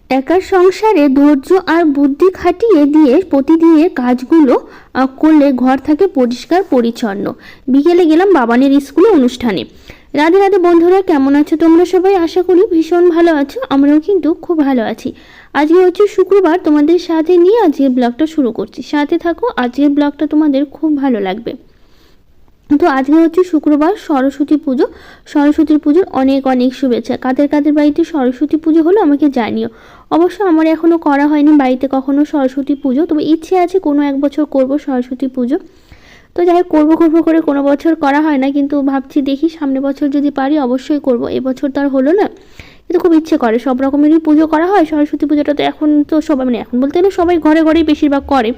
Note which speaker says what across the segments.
Speaker 1: একার সংসারে ধৈর্য আর বুদ্ধি খাটিয়ে দিয়ে প্রতিদিনের কাজগুলো করলে ঘর থাকে পরিষ্কার পরিচ্ছন্ন। বিকেলে গেলাম বাবানের স্কুলে অনুষ্ঠানে। রাধে রাধে বন্ধুরা, কেমন আছো তোমরা সবাই? আশা করি ভীষণ ভালো আছো। আমরাও কিন্তু খুব ভালো আছি। আজকে হচ্ছে শুক্রবার, তোমাদের সাথে নিয়ে আজকের ব্লগটা শুরু করছি। সাথে থাকো, আজকের ব্লগটা তোমাদের খুব ভালো লাগবে। তো আজকে হচ্ছে শুক্রবার, সরস্বতী পুজো। সরস্বতী পুজোর অনেক অনেক শুভেচ্ছা। কাদের কাদের বাড়িতে সরস্বতী পুজো হলো আমাকে জানিও। অবশ্য আমার এখনও করা হয়নি বাড়িতে কখনো সরস্বতী পুজো, তবে ইচ্ছে আছে কোনো এক বছর করব সরস্বতী পুজো। তো যাই হোক, করবো করে কোনো বছর করা হয় না, কিন্তু ভাবছি দেখি সামনে বছর যদি পারি অবশ্যই করব। এবছর তো আর হলো না, কিন্তু খুব ইচ্ছে করে। সব রকমেরই পুজো করা হয়, সরস্বতী পুজোটা তো এখন তো সবাই, মানে এখন বলতে গেলে সবাই ঘরে ঘরেই বেশিরভাগ করে।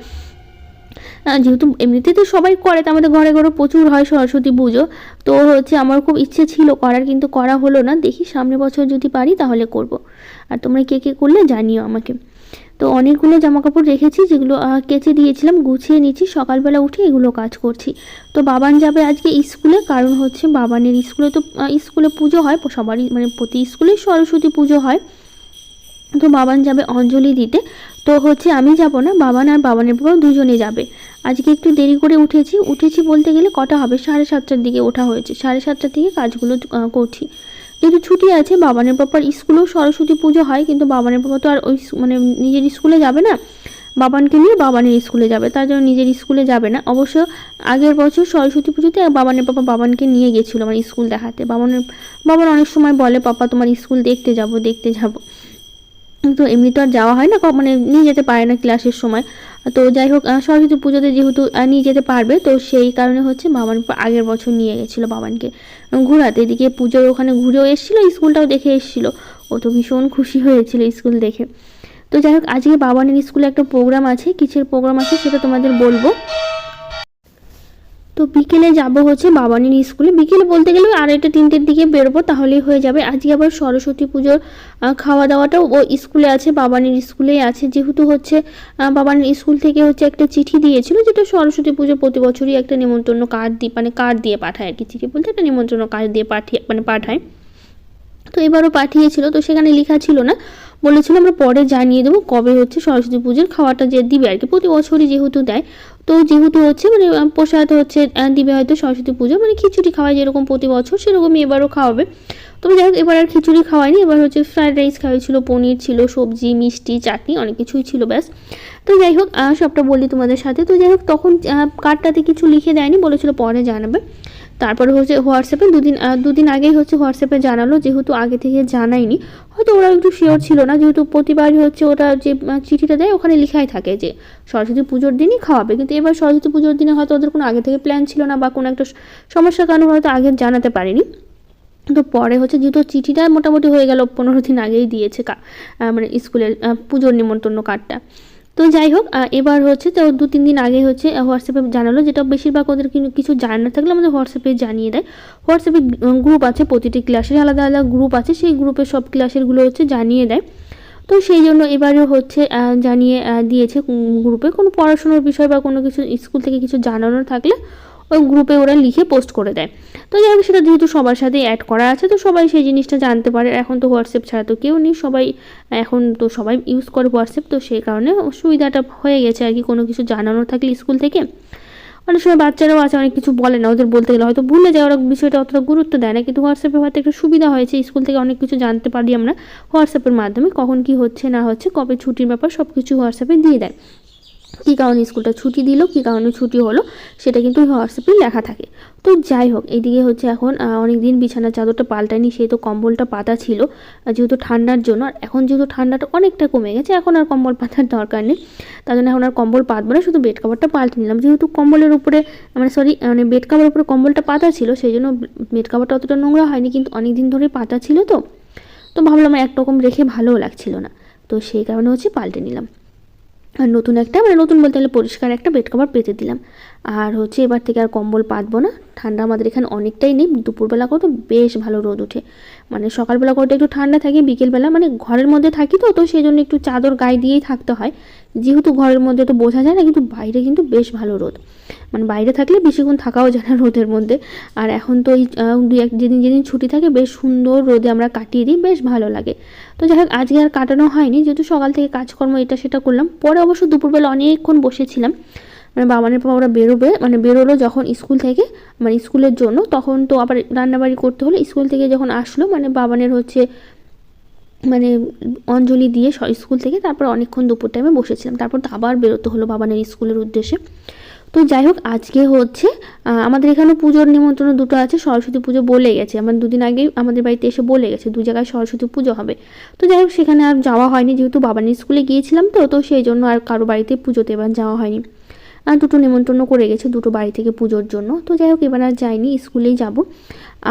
Speaker 1: যেহেতু এমনিতে তো সবাই করে, তো আমাদের ঘরে ঘরে প্রচুর হয় সরস্বতী পুজো। তো হচ্ছে আমার খুব ইচ্ছে ছিল করার, কিন্তু করা হলো না। দেখি সামনে বছর যদি পারি তাহলে করব। আর তোমরা কে কে করলে জানিও আমাকে। তো অনেকগুলো জামা কাপড় রেখেছি, যেগুলো কেচে দিয়েছিলাম, গুছিয়ে নিচ্ছি। সকালবেলা উঠে এগুলো কাজ করছি। তো বাবান যাবে আজকে স্কুলে, কারণ হচ্ছে বাবানের স্কুলে তো স্কুলে পুজো হয় সবারই, মানে প্রতি স্কুলে সরস্বতী পুজো হয়। তো বাবান যাবে অঞ্জলি দিতে। তো হচ্ছে আমি যাব না, বাবান আর বাবানের বাবা দুজনে যাবে। আজকে একটু দেরি করে উঠেছি বলতে গেলে কটা হবে, 7:30টার দিকে ওঠা হয়েছে। 7:30টার দিকে কাজগুলো করছি। যেহেতু ছুটি আছে, বাবানের বাবার স্কুলেও সরস্বতী পুজো হয়, কিন্তু বাবানের বাবা তো আর ওই মানে নিজের স্কুলে যাবে না, বাবানকে নিয়ে বাবানের স্কুলে যাবে, তার জন্য নিজের স্কুলে যাবে না। অবশ্য আগের বছর সরস্বতী পুজোতে বাবানের বাবা বাবানকে নিয়ে গেছিলো আমার স্কুল দেখাতে। বাবার অনেক সময় বলে, পাপা তোমার স্কুল দেখতে যাব। তো এমনি তো আর যাওয়া হয় না, মানে নিয়ে যেতে পারে না ক্লাসের সময়। তো যাই হোক, সরস্বতী পুজোতে যেহেতু নিয়ে যেতে পারবে, তো সেই কারণে হচ্ছে বাবান আগের বছর নিয়ে গেছিলো বাবানকে ঘোরাতে। এদিকে পুজোর ওখানে ঘুরেও এসেছিলো, স্কুলটাও দেখে এসেছিলো। ও তো ভীষণ খুশি হয়েছিল স্কুল দেখে। তো যাই হোক, আজকে বাবানের স্কুলে একটা প্রোগ্রাম আছে। কিসের প্রোগ্রাম আছে সেটা তোমাদের বলবো। তো বিকেলে যাব হচ্ছে বাবানের স্কুলে। বিকেলে বলতে গেলে 2:30-3টের দিকে বেরোবো, তাহলেই হয়ে যাবে। আজকে আবার সরস্বতী পুজোর খাওয়া দাওয়াটাও ও স্কুলে আছে, বাবানের স্কুলেই আছে। যেহেতু হচ্ছে বাবানের স্কুল থেকে হচ্ছে একটা চিঠি দিয়েছিল, যেটা সরস্বতী পুজো প্রতি বছরই একটা নিমন্ত্রণ কার্ড কার্ড দিয়ে পাঠায় আর কি। চিঠি বলতে একটা নিমন্ত্রণ কার্ড দিয়ে পাঠায়। তো এবারও পাঠিয়েছিল, তো সেখানে লেখা ছিল না, বলেছিল আমরা পরে জানিয়ে দেবো কবে হচ্ছে সরস্বতী পুজোর খাওয়াটা যে দিবে আর কি। প্রতি বছরই যেহেতু দেয়, তো যেহেতু হচ্ছে মানে প্রসাদ হচ্ছে দিবে হয়তো সরস্বতী পুজো, মানে খিচুড়ি খাওয়ায় যেরকম প্রতি বছর, সেরকমই এবারও খাওয়াবে। তবে যাই হোক, এবার আর খিচুড়ি খাওয়ায়নি, এবার হচ্ছে ফ্রাইড রাইস খাওয়াইছিল, পনির ছিল, সবজি, মিষ্টি, চাটনি, অনেক কিছুই ছিল ব্যাস। তো যাই হোক, সবটা বলি তোমাদের সাথে। তো যাই হোক, তখন কার্ডটাতে কিছু লিখে দেয়নি, বলেছিল পরে জানাবে। তারপরে হচ্ছে হোয়াটসঅ্যাপে দুদিন আগেই হচ্ছে হোয়াটসঅ্যাপে জানালো, যেহেতু আগে থেকে জানায়নি। হয়তো ওরা একটু শিওর ছিল না, যেহেতু প্রতিবারই হচ্ছে ওরা যে চিঠিটা দেয় ওখানে লেখাই থাকে যে সরস্বতী পুজোর দিনই খাওয়াবে, কিন্তু এবার সরস্বতী পুজোর দিনে হয়তো ওদের কোনো আগে থেকে প্ল্যান ছিল না, বা কোনো একটা সমস্যার কারণে হয়তো আগে জানাতে পারেনি। তো পরে হচ্ছে যেহেতু চিঠিটা মোটামুটি হয়ে গেল, 15 দিন আগেই দিয়েছে মানে স্কুলের পুজোর নিমন্ত্রণ কার্ডটা। তো যাই হোক, এবার হচ্ছে তো 2-3 দিন আগে হচ্ছে হোয়াটসঅ্যাপে জানালো, যেটা বেশিরভাগ ওদের কিছু জানার থাকলে আমাদের হোয়াটসঅ্যাপে জানিয়ে দেয়। হোয়াটসঅ্যাপে গ্রুপ আছে, প্রতিটি ক্লাসের আলাদা আলাদা গ্রুপ আছে, সেই গ্রুপে সব ক্লাসেরগুলো হচ্ছে জানিয়ে দেয়। তো সেই জন্য এবারেও হচ্ছে জানিয়ে দিয়েছে গ্রুপে। কোনো পড়াশোনার বিষয় বা কোনো কিছু স্কুল থেকে কিছু জানানোর থাকলে ওই গ্রুপে ওরা লিখে পোস্ট করে দেয়। তো যাই হোক, সেটা যেহেতু সবার সাথে অ্যাড করা আছে, তো সবাই সেই জিনিসটা জানতে পারে। এখন তো হোয়াটসঅ্যাপ ছাড়া তো কেউ নেই, এখন তো সবাই ইউজ করে হোয়াটসঅ্যাপ, তো সেই কারণে সুবিধাটা হয়ে গেছে আর কি। কোনো কিছু জানানোর থাকলে স্কুল থেকে, অনেক সময় বাচ্চারাও আছে অনেক কিছু বলে না, ওদের বলতে গেলে হয়তো ভুলে যায়, ওরা বিষয়টা অতটা গুরুত্ব দেয় না, কিন্তু হোয়াটসঅ্যাপে হয়তো একটু সুবিধা হয়েছে। স্কুল থেকে অনেক কিছু জানতে পারি আমরা হোয়াটসঅ্যাপের মাধ্যমে, কখন কি হচ্ছে না হচ্ছে, কবে ছুটির ব্যাপার সব কিছু হোয়াটসঅ্যাপে দিয়ে দেয়। কী কারণে স্কুলটা ছুটি দিল, কী কারণে ছুটি হলো, সেটা কিন্তু হোয়াটসঅ্যাপে লেখা থাকে। তো যাই হোক, এইদিকে হচ্ছে এখন অনেক দিন বিছানার চাদরটা পাল্টায়নি, সেই তো কম্বলটা পাতা ছিল যেহেতু ঠান্ডার জন্য। আর এখন যেহেতু ঠান্ডাটা অনেকটা কমে গেছে, এখন আর কম্বল পাতার দরকার নেই, তার জন্য এখন আর কম্বল পাতবো না, শুধু বেড কাভারটা পাল্টে নিলাম। যেহেতু কম্বলের উপরে মানে বেড কাভারের উপরে কম্বলটা পাতা ছিল, সেই জন্য বেড কাভারটা অতটা নোংরা হয়নি, কিন্তু অনেক দিন ধরে পাতা ছিল। তো ভাবলাম একরকম রেখে ভালোও লাগছিল না, তো সেই কারণে হচ্ছে পাল্টে নিলাম। আর নতুন একটা, মানে নতুন বলতে গেলে পরিষ্কার একটা বেড কভার পেতে দিলাম। আর হচ্ছে এবার থেকে আর কম্বল পাতবো না। ঠান্ডা আমাদের এখানে অনেকটাই নেই, দুপুরবেলা করে তো বেশ ভালো রোদ ওঠে, মানে সকালবেলা করে একটু ঠান্ডা থাকে, বিকেলবেলা মানে ঘরের মধ্যে থাকি তো সেই জন্য একটু চাদর গায়ে দিয়েই থাকতে হয়, যেহেতু ঘরের মধ্যে তো বোঝা যায় না, কিন্তু বাইরে কিন্তু বেশ ভালো রোদ, মানে বাইরে থাকলে বেশিক্ষণ থাকাও যায় না রোদের মধ্যে। আর এখন তো ওই যেদিন যেদিন ছুটি থাকে বেশ সুন্দর রোদে আমরা কাটিয়ে দিই, বেশ ভালো লাগে। তো যাই হোক আজকে আর কাটানো হয়নি, যেহেতু সকাল থেকে কাজকর্ম এটা সেটা করলাম। পরে অবশ্য দুপুরবেলা অনেকক্ষণ বসেছিলাম, মানে বাবানের পর ওরা বেরোবে, মানে বেরোলো যখন স্কুল থেকে, মানে স্কুলের জন্য, তখন তো আবার রান্নাবাড়ি করতে হলো। স্কুল থেকে যখন আসলো, মানে বাবানের হচ্ছে মানে অঞ্জলি দিয়ে স্কুল থেকে, তারপর অনেকক্ষণ দুপুর টাইমে বসেছিলাম, তারপর তো আবার বেরোতে হলো বাবানের স্কুলের উদ্দেশ্যে। তো যাই হোক আজকে হচ্ছে আমাদের এখানে পুজোর নিমন্ত্রণ দুটো আছে। সরস্বতী পুজো বলে গেছে, আমার দুদিন আগেই আমাদের বাড়িতে এসে বলে গেছে 2 জায়গায় সরস্বতী পুজো হবে। তো যাই হোক সেখানে আর যাওয়া হয়নি, যেহেতু বাবানের স্কুলে গিয়েছিলাম, তো সেই জন্য আর কারো বাড়িতে পুজোতে এবার যাওয়া হয়নি। আর দুটো নিমন্ত্রণ করে গেছে দুটো বাড়ি থেকে পুজোর জন্য। তো যাই হোক এবার আর যাইনি, স্কুলেই যাব।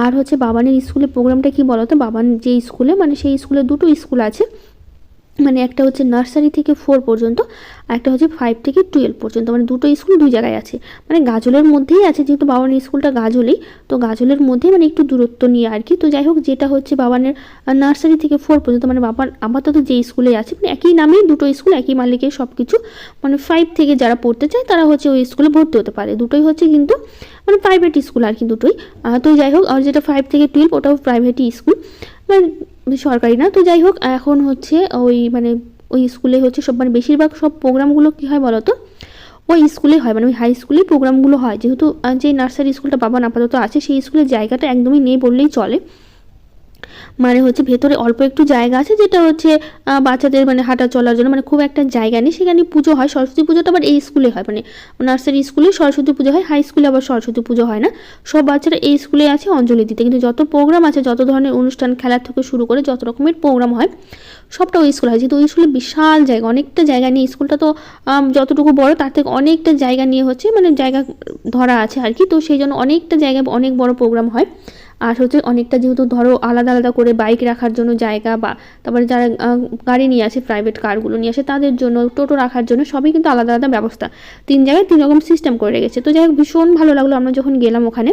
Speaker 1: আর হচ্ছে বাবানের স্কুলে প্রোগ্রামটা কি বলতো, বাবান যে স্কুলে, মানে সেই স্কুলে দুটো স্কুল আছে, মানে একটা হচ্ছে নার্সারি থেকে 4 পর্যন্ত, আর একটা হচ্ছে 5 থেকে 12 পর্যন্ত, মানে দুটো স্কুল 2 জায়গায় আছে, মানে গাজলের মধ্যেই আছে, যেহেতু বাবানের স্কুলটা গাজলেই, তো গাজলের মধ্যেই মানে একটু দূরত্ব নিয়ে আর কি। তো যাই হোক যেটা হচ্ছে বাবানের নার্সারি থেকে 4 পর্যন্ত, মানে বাবার আপাতত যে স্কুলে আছে, মানে একই নামেই দুটো স্কুল, একই মালিকের সব কিছু, মানে 5 থেকে যারা পড়তে চায় তারা হচ্ছে ওই স্কুলে ভর্তি হতে পারে। দুটোই হচ্ছে কিন্তু মানে প্রাইভেট স্কুল আর কি দুটোই। তো যাই হোক আর যেটা 5 থেকে 12 ওটাও প্রাইভেটই স্কুল, মানে সরকারি না। তো যাই হোক এখন হচ্ছে ওই মানে ওই স্কুলে হচ্ছে সব, মানে বেশিরভাগ সব প্রোগ্রামগুলো কী হয় বলো তো, ওই স্কুলে হয়, মানে ওই হাই স্কুলেই প্রোগ্রামগুলো হয়। যেহেতু যে নার্সারি স্কুলটা বাবা আপাতত আছে, সেই স্কুলের জায়গাটা একদমই নেই বললেই চলে, মানে হচ্ছে ভেতরে অল্প একটু জায়গা আছে, যেটা হচ্ছে বাচ্চাদের মানে হাঁটা চলার জন্য, মানে খুব একটা জায়গা নেই। সেখানে পুজো হয়, সরস্বতী পুজোটা আবার এই স্কুলে হয়, মানে নার্সারি স্কুলে সরস্বতী পুজো হয়, হাই স্কুলে আবার সরস্বতী পুজো হয় না। সব বাচ্চারা এই স্কুলে আছে অঞ্জলি দিতে, কিন্তু যত প্রোগ্রাম আছে, যত ধরনের অনুষ্ঠান, খেলার থেকে শুরু করে যত রকমের প্রোগ্রাম হয়, সবটা ওই স্কুলে হয়। যেহেতু ওই স্কুলে বিশাল জায়গা, অনেকটা জায়গা নিয়ে, স্কুলটা তো যতটুকু বড় তার থেকে অনেকটা জায়গা নিয়ে হচ্ছে, মানে জায়গা ধরা আছে আর কি। তো সেই জন্য অনেকটা জায়গায় অনেক বড় প্রোগ্রাম হয়। আর হচ্ছে অনেকটা যেহেতু ধরো আলাদা আলাদা করে বাইক রাখার জন্য জায়গা, বা তারপরে যারা গাড়ি নিয়ে আসে, প্রাইভেট কারগুলো নিয়ে আসে তাদের জন্য, টোটো রাখার জন্য, সবই কিন্তু আলাদা আলাদা ব্যবস্থা, 3 জায়গায় 3 রকম সিস্টেম করে রেখেছে। তো যাই হোক ভীষণ ভালো লাগলো আমরা যখন গেলাম ওখানে,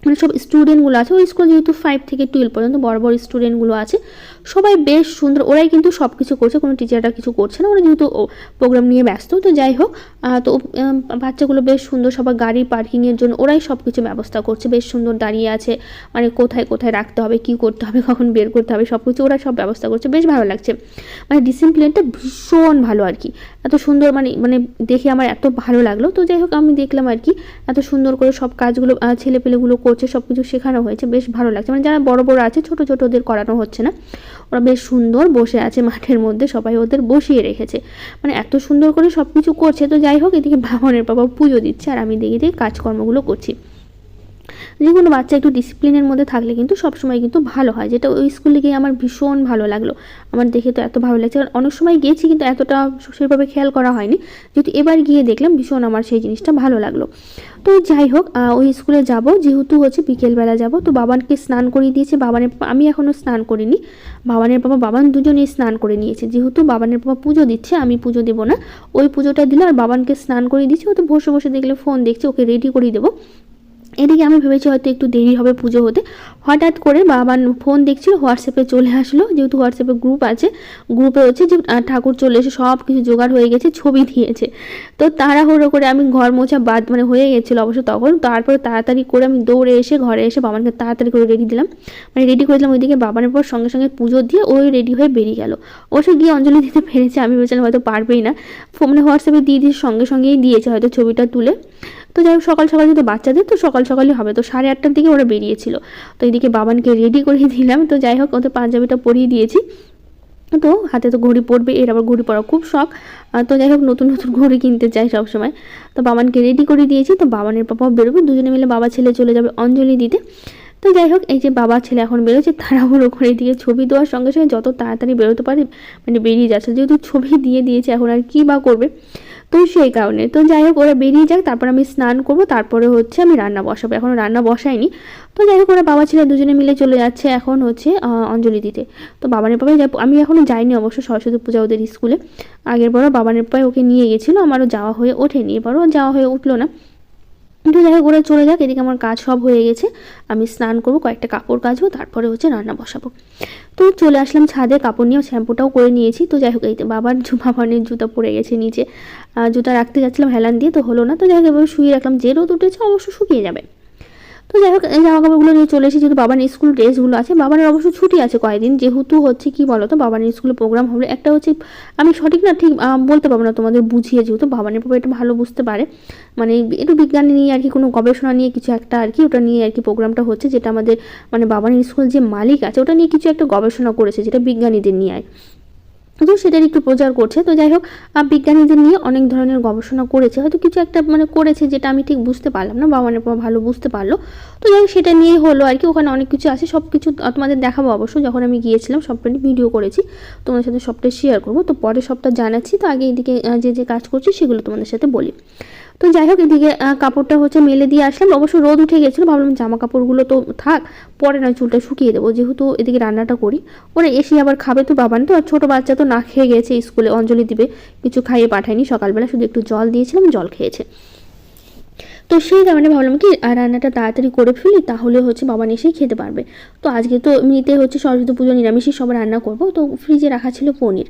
Speaker 1: মানে সব স্টুডেন্টগুলো আছে ওই স্কুল, যেহেতু 5 থেকে 12 পর্যন্ত বড় বড় স্টুডেন্টগুলো আছে, সবাই বেশ সুন্দর, ওরাই কিন্তু সব কিছু করছে, কোনো টিচাররা কিছু করছে না, ওরা যেহেতু প্রোগ্রাম নিয়ে ব্যস্ত। তো যাই হোক তো বাচ্চাগুলো বেশ সুন্দর, সবার গাড়ি পার্কিংয়ের জন্য ওরাই সব কিছু ব্যবস্থা করছে, বেশ সুন্দর দাঁড়িয়ে আছে, মানে কোথায় কোথায় রাখতে হবে, কী করতে হবে, কখন বের করতে হবে, সব কিছু ওরা সব ব্যবস্থা করছে, বেশ ভালো লাগছে, মানে ডিসিপ্লিনটা ভীষণ ভালো আর কি, এত সুন্দর, মানে মানে দেখে আমার এত ভালো লাগলো। তো যাই হোক আমি দেখলাম আর কি, এত সুন্দর করে সব কাজগুলো ছেলেপেলেগুলো করছে, সব কিছু শেখানো হয়েছে, বেশ ভালো লাগছে। মানে যারা বড় বড় আছে, ছোট ছোট ওদের করানো হচ্ছে না, ওরা বেশ সুন্দর বসে আছে মাঠের মধ্যে, সবাই ওদের বসিয়ে রেখেছে, মানে এত সুন্দর করে সব কিছু করছে। তো যাই হোক এদিকে বাবানের বাবা পুজো দিচ্ছে, আর আমি দেখে দেখে কাজকর্মগুলো করছি। যে কোনো বাচ্চা একটু ডিসিপ্লিনের মধ্যে থাকলে কিন্তু সবসময় কিন্তু ভালো হয়, যেটা ওই স্কুলে গিয়ে আমার ভীষণ ভালো লাগলো, আমার দেখে তো এত ভালো লাগছে। কারণ অনেক সময় গিয়েছি কিন্তু এতটা সেভাবে খেয়াল করা হয়নি, যেহেতু এবার গিয়ে দেখলাম ভীষণ আমার সেই জিনিসটা ভালো লাগলো। তো যাই হোক ওই স্কুলে যাব, যেহেতু হচ্ছে বিকেলবেলা যাব, তো বাবানকে স্নান করিয়ে দিয়েছে, বাবানের আমি এখনও স্নান করিনি, বাবানের বাবা বাবান দুজনেই স্নান করে নিয়েছে। যেহেতু বাবানের বাবা পুজো দিচ্ছে, আমি পুজো দেবো না, ওই পুজোটা দিলে আর বাবানকে স্নান করিয়ে দিচ্ছে, ও তো বসে বসে দেখলে ফোন দেখছে, ওকে রেডি করিয়ে দেবো। এদিকে আমি ভেবেছি হয়তো একটু দেরি হবে পুজো হতে, হঠাৎ করে বাবা ফোন দেখছিল, হোয়াটসঅ্যাপে চলে আসলো, যেহেতু হোয়াটসঅ্যাপে গ্রুপ আছে, গ্রুপে হচ্ছে যে ঠাকুর চলে এসে সব কিছু জোগাড় হয়ে গেছে, ছবি দিয়েছে। তো তাড়াহুড়ো করে আমি ঘর মোছা বাদ মানে হয়ে গেছিলো অবশ্য তখন, তারপরে তাড়াতাড়ি করে আমি দৌড়ে এসে ঘরে এসে বাবানকে তাড়াতাড়ি করে রেডি দিলাম, মানে রেডি করে দিলাম। ওইদিকে বাবানের পর সঙ্গে সঙ্গে পুজো দিয়ে ওই রেডি হয়ে বেরিয়ে গেল, অবশ্য গিয়ে অঞ্জলি দিতে পেরেছে, আমি ভেবেছিলাম হয়তো পারবেই না, মানে হোয়াটসঅ্যাপে দিয়ে সঙ্গে সঙ্গেই দিয়েছে হয়তো ছবিটা তুলে। তো যাই হোক সকাল সকাল যেহেতু বাচ্চাদের, তো সকাল সকালই হবে, তো 8:30টার দিকে ওরা বেরিয়েছিল। তো এইদিকে বাবানকে রেডি করিয়ে দিলাম, তো যাই হোক ওদের পাঞ্জাবিটা পরিয়ে দিয়েছি, তো হাতে তো ঘড়ি পরবে, এর আবার ঘড়ি পরা খুব শখ, তো যাই হোক নতুন নতুন ঘড়ি কিনতে চাই সবসময়। তো বাবানকে রেডি করে দিয়েছি, তো বাবানের পাপাও বেরোবে, দুজনে মিলে বাবা ছেলে চলে যাবে অঞ্জলি দিতে। তো যাই হোক এই যে বাবা ছেলে এখন বেরোচ্ছে, তাড়াহুড়ো করে দিকে ছবি দেওয়ার সঙ্গে সঙ্গে যত তাড়াতাড়ি বেরোতে পারে মানে বেরিয়ে যাচ্ছে, যেহেতু ছবি দিয়ে দিয়েছে এখন আর কী বা করবে, তো সেই কারণে। তো যাই হোক ওরা বেরিয়ে যাক, তারপর আমি স্নান করবো, তারপরে হচ্ছে আমি রান্না বসাবো, এখনও রান্না বসাইনি। তো যাই হোক ওরা বাবা ছেলে দুজনে মিলে চলে যাচ্ছে এখন হচ্ছে অঞ্জলি দিতে। তো বাবানের পাপাই আমি এখনও যাইনি অবশ্য সরস্বতী পূজা ওদের স্কুলে, আগের বারও বাবানের পাপাই ওকে নিয়ে গেছিলো, আমারও যাওয়া হয়ে ওঠেনি, এবারও যাওয়া হয়ে উঠলো না। কিন্তু যাই হোক ওরা চলে যাক, এদিকে আমার কাজ সব হয়ে গেছে। আমি স্নান করবো, কয়েকটা কাপড় কাচবো, তারপরে হচ্ছে রান্না বসাবো। তো চলে আসলাম ছাদে, কাপড় নিয়েও শ্যাম্পুটাও করে নিয়েছি। তো যাই হোক এই বাবানের জুতা পড়ে গেছে নিচে, জুতা রাখতে যাচ্ছিলাম হেলান দিয়ে, তো হলো না। তো যাই হোক এবার শুয়ে রাখলাম, যে রোদ উঠেছে অবশ্য শুকিয়ে যাবে। তো যাই হোক জামা কাপড়গুলো নিয়ে চলে এসেছি, যেহেতু বাবার স্কুল ড্রেসগুলো আছে। বাবানের অবশ্য ছুটি আছে কয়েকদিন, যেহেতু হচ্ছে কি বলতো বাবানের স্কুলে প্রোগ্রাম হবে একটা হচ্ছে, আমি সঠিক না ঠিক বলতে পারবো না তোমাদের বুঝিয়ে, যেহেতু বাবানের বাবা এটা ভালো বুঝতে পারে, মানে একটু বিজ্ঞান নিয়ে আর কি, কোনো গবেষণা নিয়ে কিছু একটা আর কি, ওটা নিয়ে আর কি প্রোগ্রামটা হচ্ছে, যেটা আমাদের মানে বাবানের স্কুল যে মালিক আছে ওটা নিয়ে কিছু একটা গবেষণা করেছে, যেটা বিজ্ঞানীদের নিয়ে আর, তো সেটার একটু প্রচার করছে। তো যাই হোক বিজ্ঞানীদের নিয়ে অনেক ধরনের গবেষণা করেছে, হয়তো কিছু একটা মানে করেছে যেটা আমি ঠিক বুঝতে পারলাম না, বাবানের বাবা ভালো বুঝতে পারলো। তো যাই হোক সেটা নিয়েই হলো আর কি, ওখানে অনেক কিছু আছে, সব কিছু তোমাদের দেখাবো অবশ্য, যখন আমি গিয়েছিলাম সবটা ভিডিও করেছি, তোমাদের সাথে সবটা শেয়ার করবো। তো পরে সবটা জানাচ্ছি, তো আগে এদিকে যে কাজ করছি সেগুলো তোমাদের সাথে বলি। তো যাই হোক এদিকে কাপড়টা হচ্ছে মেলে দিয়ে আসলাম, অবশ্য রোদ উঠে গেছিলো, ভাবলাম জামা কাপড়গুলো তো থাক, পরে না চুলটা শুকিয়ে দেবো, যেহেতু এদিকে রান্নাটা করি। ওরা এসে আবার খাবে তো বাবান, তো আর ছোটো বাচ্চা তো না খেয়ে গেছে, স্কুলে অঞ্জলি দিবে, কিছু খাইয়ে পাঠায়নি, সকালবেলা শুধু একটু জল দিয়েছিলাম, জল খেয়েছে। তো সেই কারণে ভাবলাম কি রান্নাটা তাড়াতাড়ি করে ফেলি, তাহলে হচ্ছে বাবান এসেই খেতে পারবে। তো আজকে তো এমনিতে হচ্ছে সরস্বতী পুজো নিরামিষই সব রান্না করবো, তো ফ্রিজে রাখা ছিল পনির,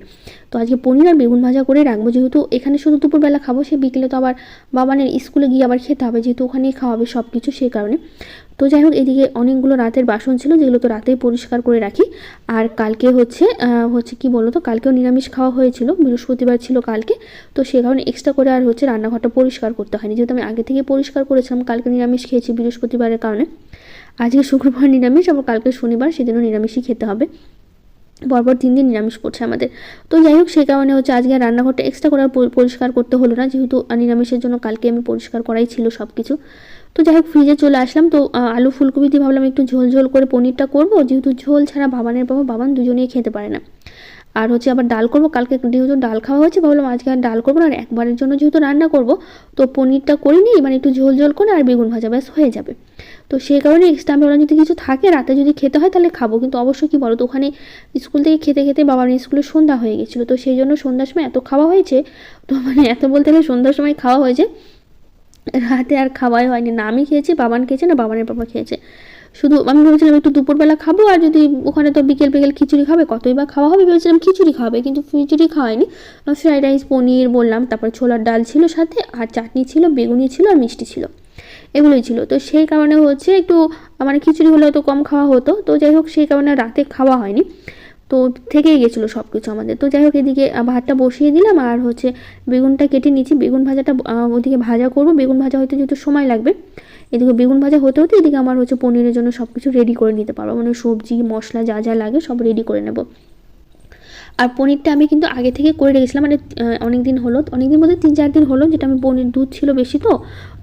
Speaker 1: তো আজকে পনির আর বেগুন ভাজা করে রাখবো, যেহেতু এখানে শুধু দুপুরবেলা খাবো, সে বিকেলে তো আবার বাবানের স্কুলে গিয়ে আবার খেতে হবে, যেহেতু ওখানেই খাওয়াবে সব কিছু, সেই কারণে। তো যাই হোক এদিকে অনেকগুলো রাতের বাসন ছিল, যেগুলো তো রাতেই পরিষ্কার করে রাখি। আর কালকে হচ্ছে কি বলো তো, কালকেও নিরামিষ খাওয়া হয়েছিল, বৃহস্পতিবার ছিল কালকে, তো সে কারণে এক্সট্রা করে আর হচ্ছে রান্নাঘরটা পরিষ্কার করতে হয়নি, যেহেতু আমি আগে থেকে পরিষ্কার করেছিলাম। কালকে নিরামিষ খেয়েছি বৃহস্পতিবারের কারণে, আজকে শুক্রবার নিরামিষ, আবার কালকে শনিবার, সেদিনও নিরামিষই খেতে হবে, পরপর 3 দিন নিরামিষ পড়ছে আমাদের। তো যাই হোক সেই কারণে হচ্ছে আজকে রান্নাঘরটা এক্সট্রা করে পরিষ্কার করতে হলো না, যেহেতু নিরামিষের জন্য কালকে আমি পরিষ্কার করাই ছিল সব কিছু। তো যাই হোক ফ্রিজে চলে আসলাম, তো আলু ফুলকপি দিয়ে ভাবলাম একটু ঝোল ঝোল করে পনিরটা করবো, যেহেতু ঝোল ছাড়া বাবান দুজনেই খেতে পারে না। আর হচ্ছে আবার ডাল করবো, কালকে যেহেতু ডাল খাওয়া হয়েছে, ভাবলাম আজকে আর ডাল করবো না, আর একবারের জন্য যেহেতু রান্না করবো, তো পনিরটা করিনি, মানে একটু ঝোল ঝোল করে আর বেগুন ভাজা ব্যাস হয়ে যাবে। তো সেই কারণে এক্সট্রা আমি ওরা যদি কিছু থাকে রাতে যদি খেতে হয় তাহলে খাবো, কিন্তু অবশ্যই কি বলো তো ওখানে স্কুল থেকে খেতে খেতে বাবার স্কুলে সন্ধ্যা হয়ে গেছিলো, তো সেই জন্য সন্ধ্যার সময় এত খাওয়া হয়েছে, তো মানে এত বলতে গেলে সন্ধ্যার সময় খাওয়া হয়েছে, রাতে আর খাওয়াই হয়নি, না আমি খেয়েছি, বাবান খেয়েছে, না বাবানের বাবা খেয়েছে। শুধু আমি ভেবেছিলাম একটু দুপুরবেলা খাবো, আর যদি ওখানে তো বিকেল খিচুড়ি খাবে, কতই বা খাওয়া হবে, ভেবেছিলাম খিচুড়ি খাবে, কিন্তু খিচুড়ি খাওয়াইনি। ফ্রাইড রাইস, পনির বললাম, তারপর ছোলার ডাল ছিল সাথে, আর চাটনি ছিল, বেগুনি ছিল, আর মিষ্টি ছিল, এগুলোই ছিল। তো সেই কারণে হচ্ছে একটু মানে খিচুড়ি হলে হয়তো কম খাওয়া হতো, তো যাই হোক সেই কারণে রাতে খাওয়া হয়নি, তো থেকেই গেছিলো সব কিছু আমাদের। তো যাই হোক এদিকে ভাতটা বসিয়ে দিলাম, আর হচ্ছে বেগুনটা কেটে নিচ্ছি, বেগুন ভাজাটা ওদিকে ভাজা করবো, বেগুন ভাজা হতে যেহেতু সময় লাগবে, এদিকে বেগুন ভাজা হতে হতে এদিকে আমার হচ্ছে পনিরের জন্য সব কিছু রেডি করে নিতে পারবো, মানে সবজি মশলা যা যা লাগে সব রেডি করে নেব। আর পনিরটা আমি কিন্তু আগে থেকে করে রেখেছিলাম, মানে অনেক দিন বলতে 3-4 দিন হলো, যেটা আমি পনির দুধ ছিল বেশি,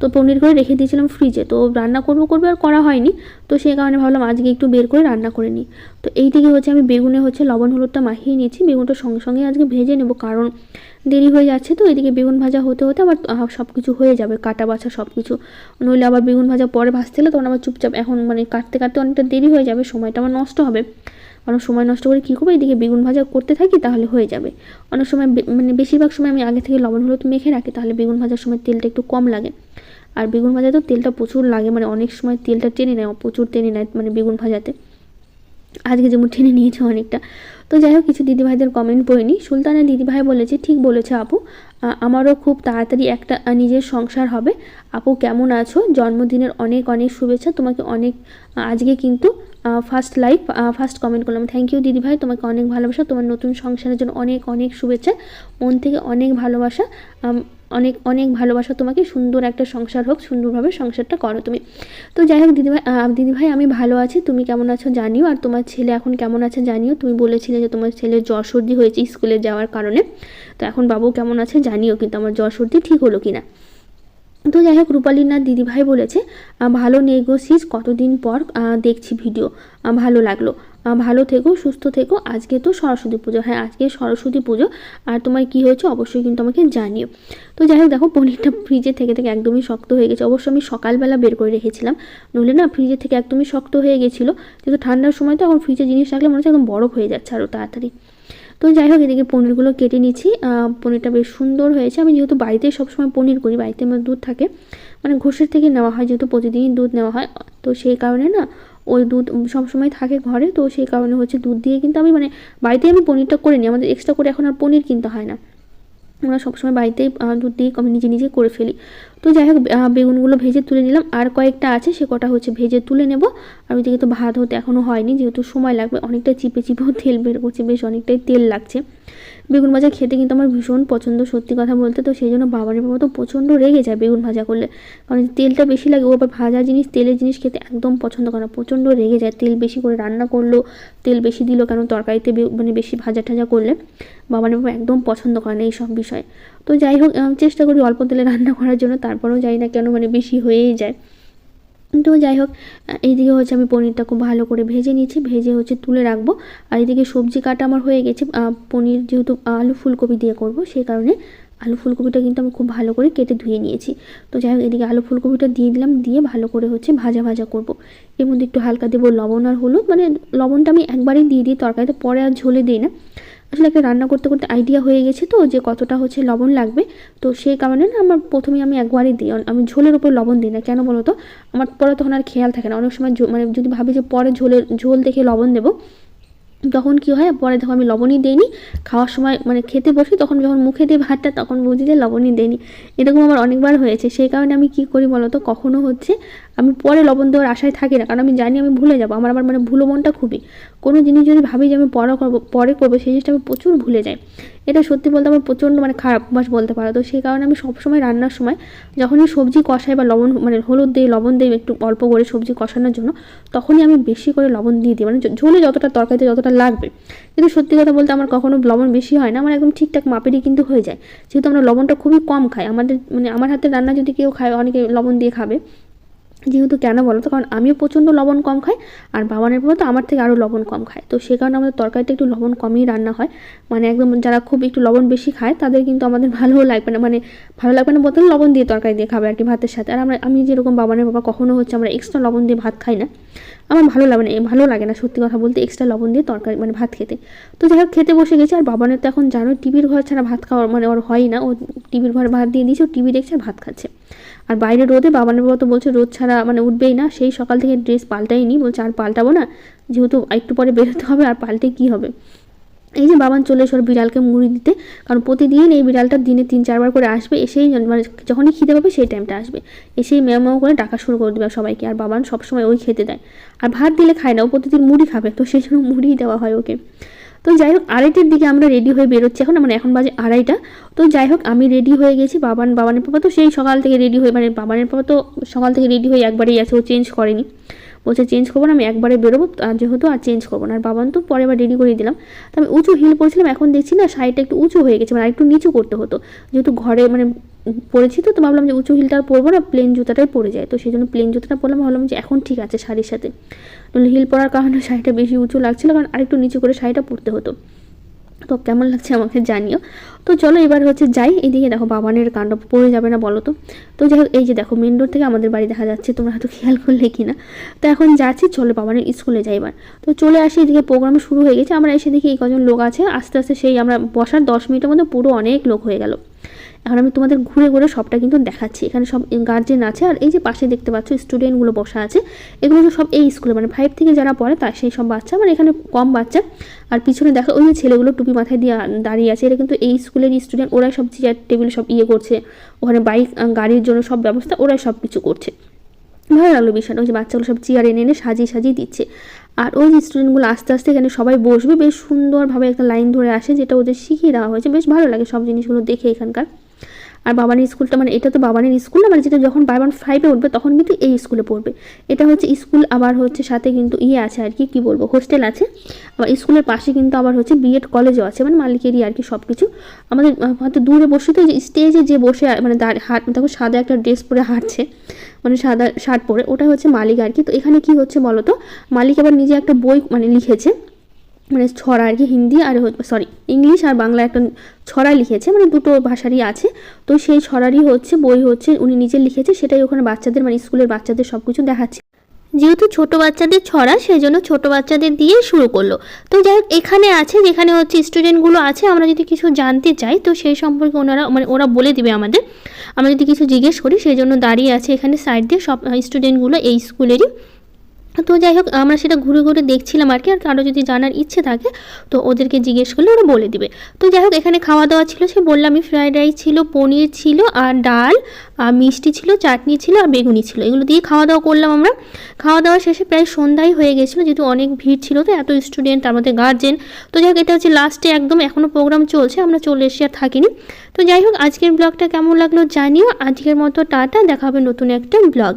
Speaker 1: তো পনির করে রেখে দিয়েছিলাম ফ্রিজে, তো রান্না করবো আর করা হয়নি, তো সেই কারণে ভাবলাম আজকে একটু বের করে রান্না করে নিই। তো এই দিকে হচ্ছে আমি বেগুনে হচ্ছে লবণ হলুদটা মাখিয়ে নিয়েছি, বেগুনটা সঙ্গে সঙ্গে আজকে ভেজে নেব, কারণ দেরি হয়ে যাচ্ছে। তো এদিকে বেগুন ভাজা হতে হতে আবার সব কিছু হয়ে যাবে, কাটা বাছা সব কিছু, নইলে আবার বেগুন ভাজা পরে ভাজতে হলে তখন আবার চুপচাপ, এখন মানে কাটতে কাটতে অনেকটা দেরি হয়ে যাবে, সময়টা আমার নষ্ট হবে, অনেক সময় নষ্ট করে কী করবো, এদিকে বেগুন ভাজা করতে থাকি তাহলে হয়ে যাবে। অনেক সময় মানে বেশিরভাগ সময় আমি আগে থেকে লবণ হলুদ মেখে রাখি, তাহলে বেগুন ভাজার সময় তেলটা একটু কম লাগে, আর বেগুন ভাজাতে তো তেলটা প্রচুর লাগে, মানে অনেক সময় তেলটা টেনে নেয়, প্রচুর টেনে নেয় মানে বেগুন ভাজাতে, আজকে যেমন টেনে নিয়েছে অনেকটা। তো যাই হোক কিছু দিদিভাইদের কমেন্ট পড়িনি। সুলতানা দিদিভাই বলেছে, ঠিক বলেছে আপু, আমারও খুব তাড়াতাড়ি একটা নিজের সংসার হবে। আপু কেমন আছো? জন্মদিনের অনেক অনেক শুভেচ্ছা তোমাকে, অনেক আজকে কিন্তু ফার্স্ট কমেন্ট করলাম, থ্যাংক ইউ দিদিভাই, তোমাকে অনেক ভালোবাসা, তোমার নতুন সংসারের জন্য অনেক অনেক শুভেচ্ছা, মন থেকে অনেক ভালোবাসা, অনেক অনেক ভালোবাসা তোমাকে, সুন্দর একটা সংসার হোক, সুন্দরভাবে সংসারটা করো তুমি। তো যাই হোক দিদিভাই আমি ভালো আছি, তুমি কেমন আছো জানিও, আর তোমার ছেলে এখন কেমন আছে জানিও, তুমি বলেছিলে যে তোমার ছেলের জ্বর সর্দি হয়েছে স্কুলে যাওয়ার কারণে, তো এখন বাবু কেমন আছে জানিও, কিন্তু আমার জ্বর সর্দি ঠিক হলো কিনা। তো যাই হোক রূপালীনাথ দিদিভাই বলেছে, ভালো নেই গো সিস, কতদিন পর দেখছি ভিডিও, ভালো লাগলো, ভালো থেকো, সুস্থ থেকো, আজকে তো সরস্বতী পুজো, হ্যাঁ আজকে সরস্বতী পুজো, আর তোমার কি হয়েছে অবশ্যই কিন্তু আমাকে জানিও। তো যাই হোক দেখো পনিরটা ফ্রিজে থেকে থেকে একদমই শক্ত হয়ে গেছে, অবশ্য আমি সকালবেলা বের করে রেখেছিলাম, নইলে না ফ্রিজে থেকে একদমই শক্ত হয়ে গেছিলো, যেহেতু ঠান্ডার সময় তো এখন ফ্রিজে জিনিস রাখলে মনে হচ্ছে একদম বরফ হয়ে যাচ্ছে আরও তাড়াতাড়ি। তো যাই হোক এদিকে পনিরগুলো কেটে নিচ্ছি, পনিরটা বেশ সুন্দর হয়েছে, আমি যেহেতু বাড়িতেই সবসময় পনির করি, বাড়িতে আমার দুধ থাকে, মানে ঘোষের থেকে নেওয়া হয়, যেহেতু প্রতিদিনই দুধ নেওয়া হয়, তো সেই কারণে না ওই দুধ সবসময় থাকে ঘরে, তো সেই কারণে হচ্ছে দুধ দিয়ে কিন্তু আমি মানে বাড়িতেই আমি পনিরটা করে নিই, আমাদের এক্সট্রা করে এখন আর পনির কিনতে হয় না, আমরা সবসময় বাড়িতেই দুধ দিয়ে আমি নিজে নিজে করে ফেলি। তো যাই হোক বেগুনগুলো ভেজে তুলে নিলাম, আর কয়েকটা আছে সে কটা হচ্ছে ভেজে তুলে নেব। আর ওইদিকে তো ভাত হতে এখনও হয়নি, যেহেতু সময় লাগবে, অনেকটা চিপে চিপেও তেল বের করছে, বেশ অনেকটাই তেল লাগছে। বেগুন ভাজা খেতে কিন্তু আমার ভীষণ পছন্দ, সত্যি কথা বলতে, তো সেই জন্য বাবারের বাবা তো প্রচণ্ড রেগে যায় বেগুন ভাজা করলে, কারণ তেলটা বেশি লাগে, ও আবার ভাজা জিনিস তেলের জিনিস খেতে একদম পছন্দ করে না, প্রচণ্ড রেগে যায়, তেল বেশি করে রান্না করলো, তেল বেশি দিল কেন তরকারিতে, মানে বেশি ভাজা টাজা করলে বাবারের বাবা একদম পছন্দ করে না এই সব বিষয়। তো যাই হোক চেষ্টা করি অল্প তেলে রান্না করার জন্য, তারপরেও যাই না কেন মানে বেশি হয়েই যায়। তো যাই হোক এইদিকে হচ্ছে আমি পনিরটা খুব ভালো করে ভেজে নিয়েছি, ভেজে হচ্ছে তুলে রাখবো। আর এদিকে সবজি কাটা আমার হয়ে গেছে, পনির যেহেতু আলু ফুলকপি দিয়ে করব, সেই কারণে আলু ফুলকপিটা কিন্তু আমি খুব ভালো করে কেটে ধুয়ে নিয়েছি। তো যাই হোক এদিকে আলু ফুলকপিটা দিয়ে দিলাম, দিয়ে ভালো করে হচ্ছে ভাজা ভাজা করব। এর মধ্যে একটু হালকা দেবো লবণ আর হলুদ, মানে লবণটা আমি একবারেই দিয়ে দিই তরকারিতে, পরে আর ঝোলে দিই না, আসলে একটা রান্না করতে করতে আইডিয়া হয়ে গেছে তো যে কতটা হচ্ছে লবণ লাগবে, তো সেই কারণে না আমার প্রথমে আমি একবারই দিই, আমি ঝোলের উপর লবণ দিই না, কেন বলো তো, আমার পরে তখন আর খেয়াল থাকে না, অনেক সময় মানে যদি ভাবি যে পরে ঝোল দেখে লবণ দেবো, তখন কী হয়, পরে যখন আমি লবণই দিইনি, খাওয়ার সময় মানে খেতে বসি তখন যখন মুখে দিয়ে ভাতটা তখন বুঝি যে লবণই দিইনি, এরকম আমার অনেকবার হয়েছে। সেই কারণে আমি কী করি বলো তো, কখনও হচ্ছে আমি পরে লবণ দেওয়ার আশায় থাকি না, কারণ আমি জানি আমি ভুলে যাবো, আমার আবার মানে ভুলো মনটা খুবই, কোনো জিনিস যদি ভাবি যে আমি পরে করবো সেই জিনিসটা আমি প্রচুর ভুলে যাই, এটা সত্যি বলতে আমার প্রচণ্ড মানে খারাপ অভ্যাস বলতে পারো। তো সেই কারণে আমি সবসময় রান্নার সময় যখনই সবজি কষাই বা লবণ মানে হলুদ দিই লবণ দিই একটু অল্প করে সবজি কষানোর জন্য, তখনই আমি বেশি করে লবণ দিয়ে দিই, মানে ঝোলে যতটা তরকারিতে যতটা লাগবে। কিন্তু সত্যি কথা বলতে আমার কখনো লবণ বেশি হয় না, আমার একদম ঠিকঠাক মাপেরই কিন্তু হয়ে যায়, যেহেতু আমরা লবণটা খুবই কম খাই, আমাদের মানে আমার হাতের রান্না যদি কেউ খায় অনেকে লবণ দিয়ে খাবে, যেহেতু কেন বলো তো, কারণ আমিও প্রচণ্ড লবণ কম খাই, আর বাবানের বাবা তো আমার থেকে আরও লবণ কম খায়, তো সে কারণে আমাদের তরকারিটা একটু লবণ কমই রান্না হয়, মানে একদম যারা খুব একটু লবণ বেশি খায় তাদের কিন্তু আমাদের ভালোও লাগবে না, মানে ভালো লাগবে না বলতে লবণ দিয়ে তরকারি দিয়ে খাবে আর কি ভাতের সাথে। আর আমি যেরকম বাবানের বাবা কখনো হচ্ছে আমরা এক্সট্রা লবণ দিয়ে ভাত খাই না, আমার ভালো লাগে না সত্যি কথা বলতে এক্সট্রা লবণ দিয়ে তরকারি মানে ভাত খেতে। তো যাই হোক খেতে বসে গেছে, আর বাবানের তো এখন জানো টিভির ঘর ছাড়া ভাত খাওয়ার মানে ওর হয় না, ও টিভির ঘরে ভাত দিয়ে দিয়েছে, ও টিভি দেখছে আর ভাত খাচ্ছে। আর বাইরে রোদে বাবানের বাবা তো বলছে রোদ ছাড়া মানে উঠবেই না, সেই সকাল থেকে ড্রেস পাল্টাইনি, বলছে আর পাল্টাবো না, যেহেতু একটু পরে বেরোতে হবে, আর পাল্টে কী হবে। এই যে বাবান চলে এসে বিড়ালকে মুড়ি দিতে, কারণ প্রতিদিন এই বিড়ালটা দিনে 3-4 বার করে আসবে, এসেই মানে যখনই খিদে পাবে সেই টাইমটা আসবে, এসেই ম্যাও ম্যাও করে ডাকা শুরু করে দেবে সবাইকে, আর বাবান সবসময় ওই খেতে দেয়, আর ভাত দিলে খায় না, ও প্রতিদিন মুড়ি খাবে, তো সেই জন্য মুড়িই দেওয়া হয় ওকে। তো যাই হোক 2:30-এর দিকে আমরা রেডি হয়ে বেরোচ্ছি এখন, মানে এখন বাজে 2:30টা। তো যাই হোক আমি রেডি হয়ে গেছি, বাবানের পাপা তো সেই সকাল থেকে রেডি হয়ে, মানে বাবানের পাপা তো সকাল থেকে রেডি হয়ে একবারেই আছে, ও চেঞ্জ করেনি, বলছে চেঞ্জ করবো না, আমি একবারে বেরোবো, আর যেহেতু আর চেঞ্জ করবো না। আর বাবান তো পরে আবার রেডি করে দিলাম, তো আমি উঁচু হিল পরেছিলাম, এখন দেখছি না শাড়িটা একটু উঁচু হয়ে গেছে, মানে একটু নিচু করতে হতো, যেহেতু ঘরে মানে পরেছি, তো ভাবলাম যে উঁচু হিলটা আর পরবো না, প্লেন জুতাটাই পরে যায়, তো সেই জন্য প্লেন জুতাটা পরলাম, ভাবলাম যে এখন ঠিক আছে শাড়ির সাথে, নাহলে হিল পরার কারণে শাড়িটা বেশি উঁচু লাগছিলো, কারণ আরেকটু নিচু করে শাড়িটা পরতে হতো। তো কেমন লাগছে আমাকে জানিও। তো চলো এবার হচ্ছে যাই, এইদিকে দেখো বাবানের কাণ্ড পড়ে যাবে না বলো তো। তো যাই হোক এই যে দেখো মেন রোড থেকে আমাদের বাড়ি দেখা যাচ্ছে, তোমরা হয়তো খেয়াল করলে কি না। তো এখন যাচ্ছি, চলো বাবানের স্কুলে যাই এবার। তো চলে আসি, এদিকে প্রোগ্রাম শুরু হয়ে গেছে, আমরা এসে দেখি এই কজন লোক আছে, আস্তে আস্তে সেই আমরা বসার 10 মিনিটের মধ্যে পুরো অনেক লোক হয়ে গেল। এখন আমি তোমাদের ঘুরে ঘুরে সবটা কিন্তু দেখাচ্ছি, এখানে সব গার্জেন আছে, আর এই যে পাশে দেখতে পাচ্ছ স্টুডেন্টগুলো বসা আছে, এগুলো সব এই স্কুলে মানে 5 থেকে যারা পড়ে তার সেই সব বাচ্চা, মানে এখানে কম বাচ্চা। আর পিছনে দেখো ওই যে ছেলেগুলো টুপি মাথায় দিয়ে দাঁড়িয়ে আছে, এটা কিন্তু এই স্কুলের স্টুডেন্ট, ওরাই সব চেয়ার টেবিল সব করছে, ওখানে বাইক গাড়ির জন্য সব ব্যবস্থা ওরাই সব কিছু করছে। ভালো লাগলো বিষয়টা, ওই যে বাচ্চাগুলো সব চেয়ার এনে এনে সাজিয়ে সাজিয়ে দিচ্ছে। আর ওই যে স্টুডেন্টগুলো আস্তে আস্তে এখানে সবাই বসবে, বেশ সুন্দরভাবে একটা লাইন ধরে আসে, যেটা ওদের শিখিয়ে দেওয়া হয়েছে, বেশ ভালো লাগে সব জিনিসগুলো দেখে এখানকার। আর বাবানের স্কুলটা মানে এটা তো বাবানের স্কুল না, মানে যেটা যখন বাবান 5-এ উঠবে তখন কিন্তু এই স্কুলে পড়বে, এটা হচ্ছে স্কুল, আবার হচ্ছে সাথে কিন্তু আছে আর কি বলবো হোস্টেল আছে, আবার স্কুলের পাশে কিন্তু আবার হচ্ছে বিএড কলেজও আছে, মানে মালিকেরই আর কি সব কিছু। আমাদের হয়তো দূরে বসে তো স্টেজে যে বসে মানে দেখো সাদা একটা ড্রেস পরে হাঁটছে, মানে সাদা শার্ট পরে, ওটা হচ্ছে মালিক আর কি। তো এখানে কি হচ্ছে বলো তো, মালিক আবার নিজে একটা বই মানে লিখেছে, মানে ছড়া আর কি, হিন্দি আর ইংলিশ আর বাংলা একটা ছড়া লিখেছে, মানে দুটো ভাষারই আছে। তো সেই ছড়ারই হচ্ছে বই হচ্ছে উনি নিজে লিখেছে, সেটাই ওখানে বাচ্চাদের মানে স্কুলের বাচ্চাদের সব কিছু দেখাচ্ছে। যেহেতু ছোট বাচ্চাদের ছড়া, সেই জন্য ছোট বাচ্চাদের দিয়ে শুরু করলো। তো যাই হোক, এখানে আছে যেখানে হচ্ছে স্টুডেন্টগুলো আছে, আমরা যদি কিছু জানতে চাই তো সেই সম্পর্কে ওনারা মানে ওরা বলে দিবে আমাদের। আমরা যদি কিছু জিজ্ঞেস করি, সেই জন্য দাঁড়িয়ে আছে এখানে সাইড দিয়ে সব স্টুডেন্টগুলো এই স্কুলেরই। তো যাই হোক, আমরা সেটা ঘুরে ঘুরে দেখছিলাম আর কি। আর কারো যদি জানার ইচ্ছে থাকে তো ওদেরকে জিজ্ঞেস করলে ওরা বলে দিবে। তো যাই হোক, এখানে খাওয়া দাওয়া ছিল, সে বললামই, ফ্রাইড রাইস ছিল, পনির ছিল, আর ডাল, আর মিষ্টি ছিল, চাটনি ছিল, আর বেগুনি ছিল। এগুলো দিয়ে খাওয়া দাওয়া করলাম আমরা। খাওয়া দাওয়া শেষে প্রায় সন্ধ্যাই হয়ে গেছিলো, যেহেতু অনেক ভিড় ছিল, তো এত স্টুডেন্ট, তার মধ্যে গার্জেন। তো যাই হোক, এটা হচ্ছে লাস্টে একদম, এখনও প্রোগ্রাম চলছে, আমরা চলে এসে আর থাকিনি। তো যাই হোক, আজকের ব্লগটা কেমন লাগলো জানিও। আজকের মতো টাটা, দেখা হবে নতুন একটা ব্লগ।